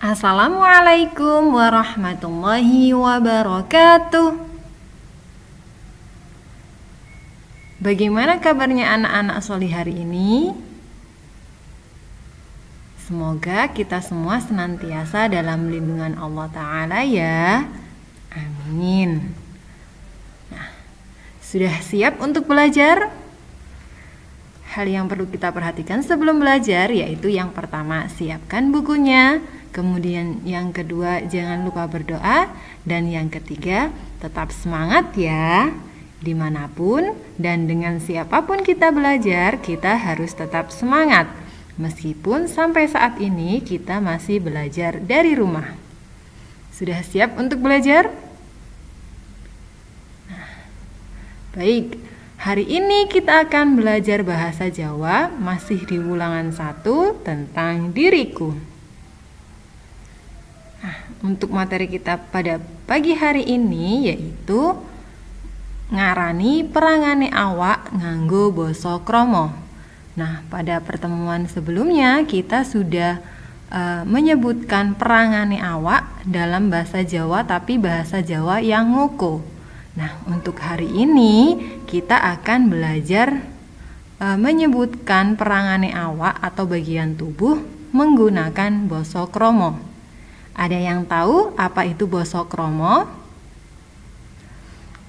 Assalamualaikum warahmatullahi wabarakatuh. Bagaimana kabarnya anak-anak Sholi hari ini? Semoga kita semua senantiasa dalam lindungan Allah Ta'ala ya. Amin. Nah, sudah siap untuk belajar? Hal yang perlu kita perhatikan sebelum belajar yaitu yang pertama, siapkan bukunya. Kemudian yang kedua, jangan lupa berdoa. Dan yang ketiga, tetap semangat ya. Dimanapun dan dengan siapapun kita belajar, kita harus tetap semangat. Meskipun sampai saat ini kita masih belajar dari rumah. Sudah siap untuk belajar? Nah, baik, hari ini kita akan belajar bahasa Jawa, masih di ulangan 1 tentang diriku. Untuk materi kita pada pagi hari ini yaitu ngarani perangane awak nganggo basa krama. Nah, pada pertemuan sebelumnya kita sudah menyebutkan perangane awak dalam bahasa Jawa, tapi bahasa Jawa yang ngoko. Nah, untuk hari ini kita akan belajar menyebutkan perangane awak atau bagian tubuh menggunakan basa krama. Ada yang tahu apa itu basa krama?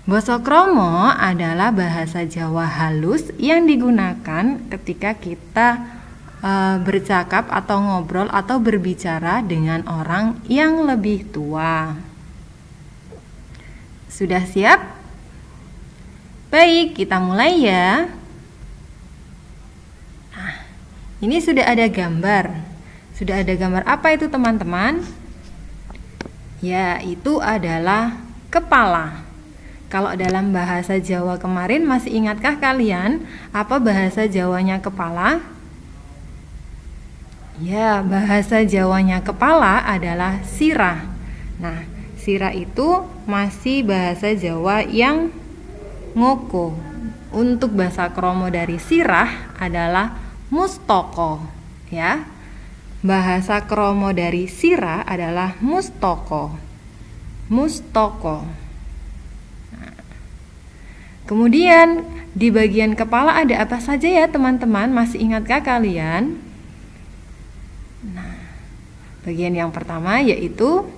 Basa krama adalah bahasa Jawa halus yang digunakan ketika kita bercakap atau ngobrol atau berbicara dengan orang yang lebih tua. Sudah siap? Baik, kita mulai ya. Nah, ini sudah ada gambar. Sudah ada gambar apa itu teman-teman? Ya, itu adalah kepala. Kalau dalam bahasa Jawa kemarin, masih ingatkah kalian apa bahasa Jawanya kepala? Ya, bahasa Jawanya kepala adalah sirah. Nah, sirah itu masih bahasa Jawa yang ngoko. Untuk bahasa kromo dari sirah adalah mustoko, ya. Bahasa kromo dari sirah adalah mustoko. Mustoko. Nah, kemudian di bagian kepala ada apa saja ya teman-teman? Masih ingatkah kalian? Nah, bagian yang pertama yaitu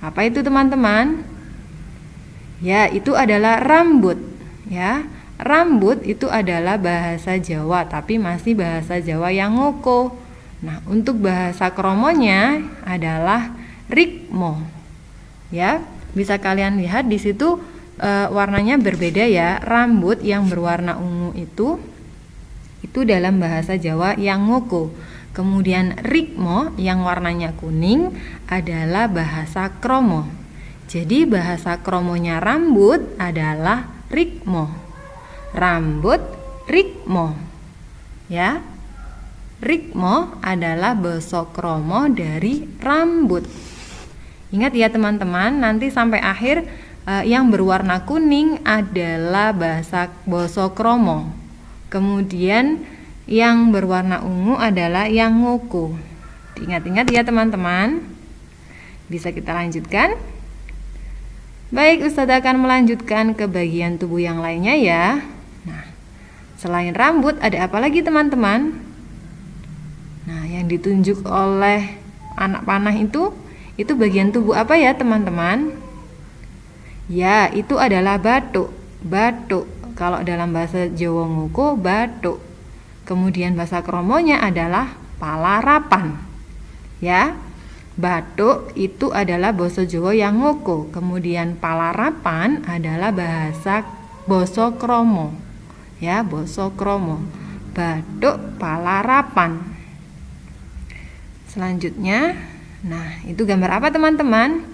apa itu teman-teman? Ya, itu adalah rambut, ya. Rambut itu adalah bahasa Jawa, tapi masih bahasa Jawa yang ngoko. Nah, untuk bahasa kromonya adalah rikmo. Ya, bisa kalian lihat di situ warnanya berbeda ya. Rambut yang berwarna ungu itu dalam bahasa Jawa yang ngoko. Kemudian rikmo yang warnanya kuning adalah bahasa kromo. Jadi bahasa kromonya rambut adalah rikmo. Rambut rikmo. Ya. Rikmo adalah basa kromo dari rambut. Ingat ya teman-teman, nanti sampai akhir yang berwarna kuning adalah basa kromo. Kemudian yang berwarna ungu adalah yang ngoko. Ingat-ingat ya teman-teman. Bisa kita lanjutkan? Baik, Ustazah akan melanjutkan ke bagian tubuh yang lainnya ya. Nah, selain rambut ada apa lagi teman-teman? Nah, yang ditunjuk oleh anak panah itu bagian tubuh apa ya teman-teman? Ya, itu adalah batuk. Batuk. Kalau dalam bahasa Jawa ngoko, batuk. Kemudian bahasa kromonya adalah palarapan. Ya, batuk itu adalah bahasa Jawa yang ngoko. Kemudian palarapan adalah bahasa basa kromo. Ya, basa kromo. Batuk, palarapan. Selanjutnya, nah itu gambar apa teman-teman?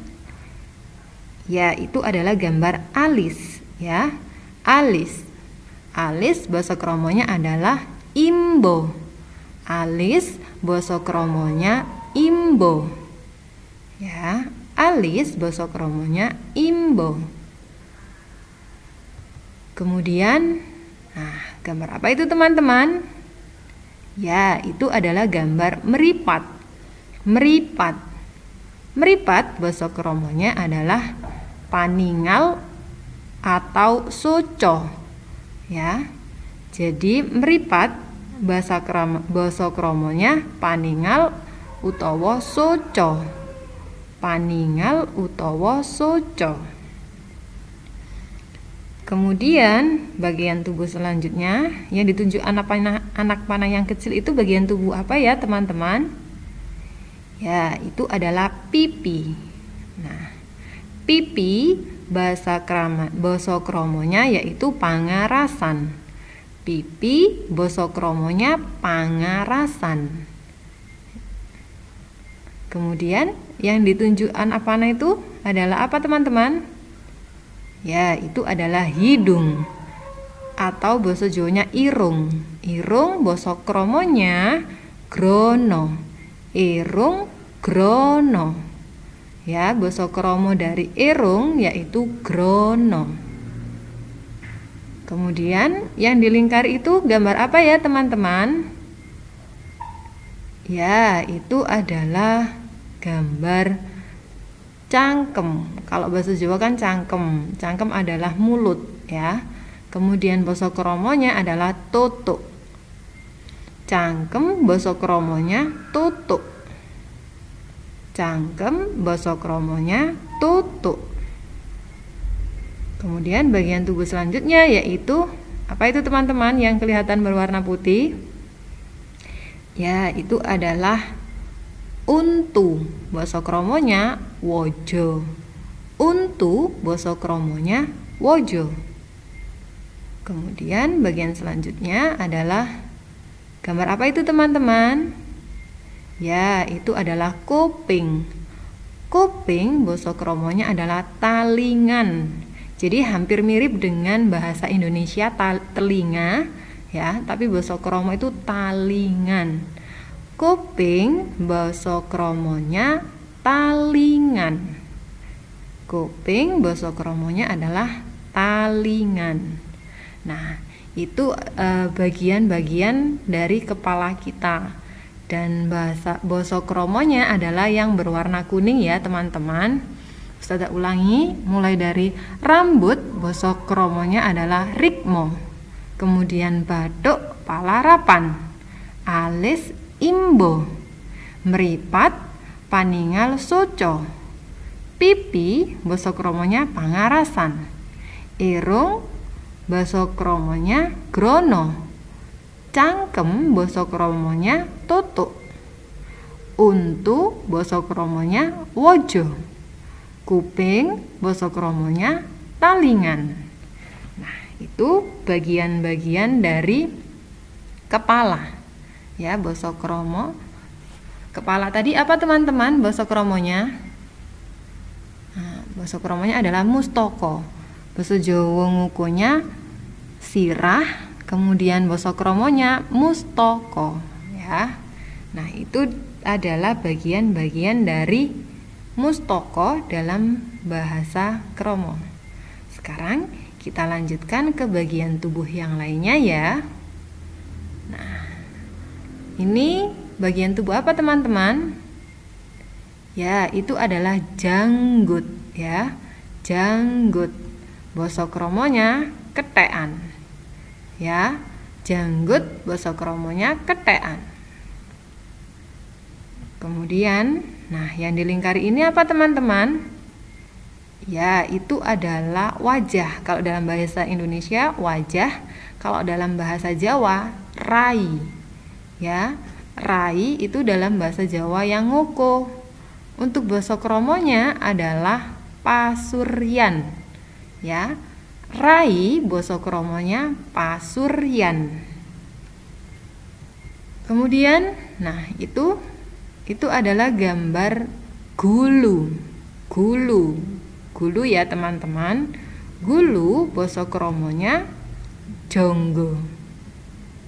Ya, itu adalah gambar alis, ya. Alis. Alis basa kromonya adalah imbo. Alis basa kromonya imbo. Ya, alis basa kromonya imbo. Kemudian, nah, gambar apa itu teman-teman? Ya, itu adalah gambar meripat. Meripat. Mripat basa kromonya adalah paningal atau soco. Ya. Jadi mripat basa kromonya paningal utawa soco. Paningal utawa soco. Kemudian bagian tubuh selanjutnya yang ditunjuk anak panah yang kecil itu bagian tubuh apa ya teman-teman? Ya, itu adalah pipi. Nah, pipi basa kromonya yaitu pangarasan. Pipi basa kromonya pangarasan. Kemudian yang ditunjuk anak panah itu adalah apa teman-teman? Ya, itu adalah hidung atau basa Jawanya irung. Irung basa kromonya grono. Irung grono. Ya, basa kromo dari irung yaitu grono. Kemudian yang dilingkari itu gambar apa ya teman-teman? Ya, itu adalah gambar cangkem. Kalau bahasa Jawa kan cangkem. Cangkem adalah mulut ya. Kemudian basa kromonya adalah tutuk. Cangkem basa kromonya tutuk. Cangkem basa kromonya tutuk. Kemudian bagian tubuh selanjutnya yaitu apa itu teman-teman yang kelihatan berwarna putih? Ya, itu adalah untu. Basa kromonya wojo. Untu basa kromonya wojo. Kemudian bagian selanjutnya adalah gambar apa itu teman-teman? Ya, itu adalah kuping. Kuping basa kromonya adalah talingan. Jadi hampir mirip dengan bahasa Indonesia telinga ya, tapi basa kromo itu talingan. Kuping basa kromonya talingan. Kuping basa kromonya adalah talingan. Nah, itu bagian-bagian dari kepala kita. Dan basa kromonya adalah yang berwarna kuning ya teman-teman. Ustazah ulangi, mulai dari rambut basa kromonya adalah rikmo. Kemudian bathuk palarapan. Alis imbo. Mripat paningal soco. Pipi basa kromonya pangarasan. Irung basa kromonya grono. Cangkem basa kromonya tutuk. Untu basa kromonya wojo. Kuping basa kromonya talingan. Nah, itu bagian-bagian dari kepala. Ya, basa kromo. Kepala tadi apa teman-teman basa kromonya? Nah, basa kromonya adalah mustaka. Basa Jawa ngukunya sirah, kemudian basa kromonya mustaka, ya. Nah, itu adalah bagian-bagian dari mustaka dalam bahasa kromo. Sekarang kita lanjutkan ke bagian tubuh yang lainnya ya. Nah, ini bagian tubuh apa teman-teman? Ya, itu adalah janggut ya. Janggut. Basa kromonya ketekan. Ya, janggut basa kromonya ketekan. Kemudian, nah yang dilingkari ini apa teman-teman? Ya, itu adalah wajah. Kalau dalam bahasa Indonesia wajah, kalau dalam bahasa Jawa rai. Ya, rai itu dalam bahasa Jawa yang ngoko. Untuk basa kromonya adalah pasuryan. Ya, rai basa kromonya pasuryan. Kemudian, nah itu adalah gambar gulu. Gulu ya teman-teman. Gulu basa kromonya jonggo.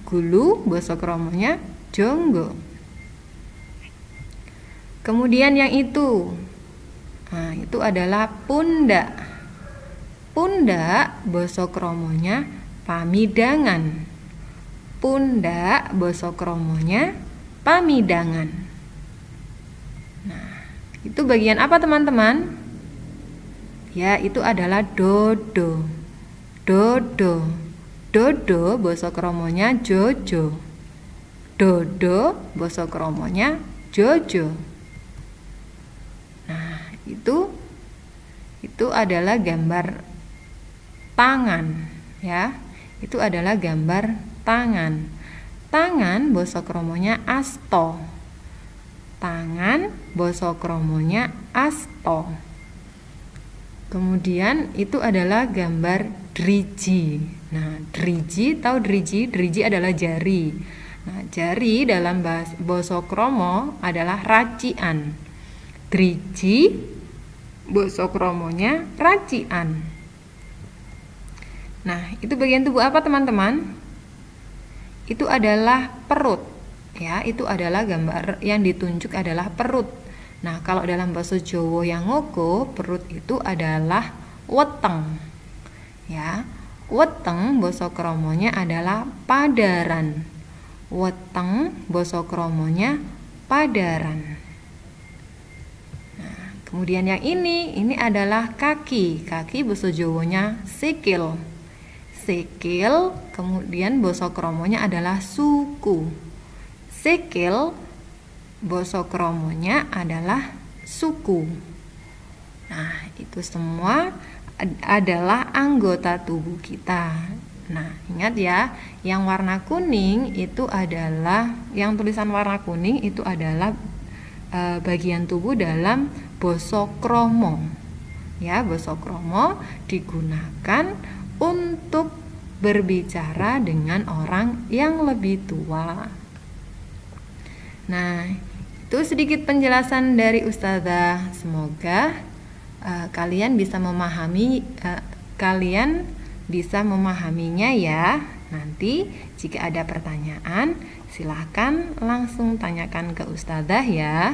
Gulu basa kromonya jonggo. Kemudian yang itu. Nah, itu adalah pundak. Pundak basa kromonya pamidangan. Pundak basa kromonya pamidangan. Nah, Itu bagian apa teman-teman? Ya, itu adalah dodo. Dodo. Dodo basa kromonya jojo. Dodo basa kromonya jojo. Nah, itu adalah gambar tangan, ya. Itu adalah gambar tangan. Tangan basa kromonya asto. Tangan basa kromonya asto. Kemudian itu adalah gambar driji. Nah, driji, tahu driji? Driji adalah jari. Nah, jari dalam basa kromo adalah racian. Driji basa kromonya racian. Nah, itu bagian tubuh apa teman-teman? Itu adalah perut. Ya, itu adalah gambar yang ditunjuk adalah perut. Nah, kalau dalam bahasa Jawa yang ngoko, perut itu adalah weteng. Ya, weteng basa kromonya adalah padaran. Weteng basa kromonya padaran. Nah, kemudian yang ini adalah kaki. Kaki basa Jawanya sikil. Sikil, kemudian basa kromonya adalah suku. Sikil basa kromonya adalah suku. Nah, itu semua adalah anggota tubuh kita. Nah, ingat ya, yang warna kuning itu adalah, yang tulisan warna kuning itu adalah bagian tubuh dalam basa kromo. Ya, basa kromo digunakan untuk berbicara dengan orang yang lebih tua. Nah, itu sedikit penjelasan dari Ustazah. Semoga kalian bisa memahaminya ya. Nanti jika ada pertanyaan, silahkan langsung tanyakan ke Ustazah ya.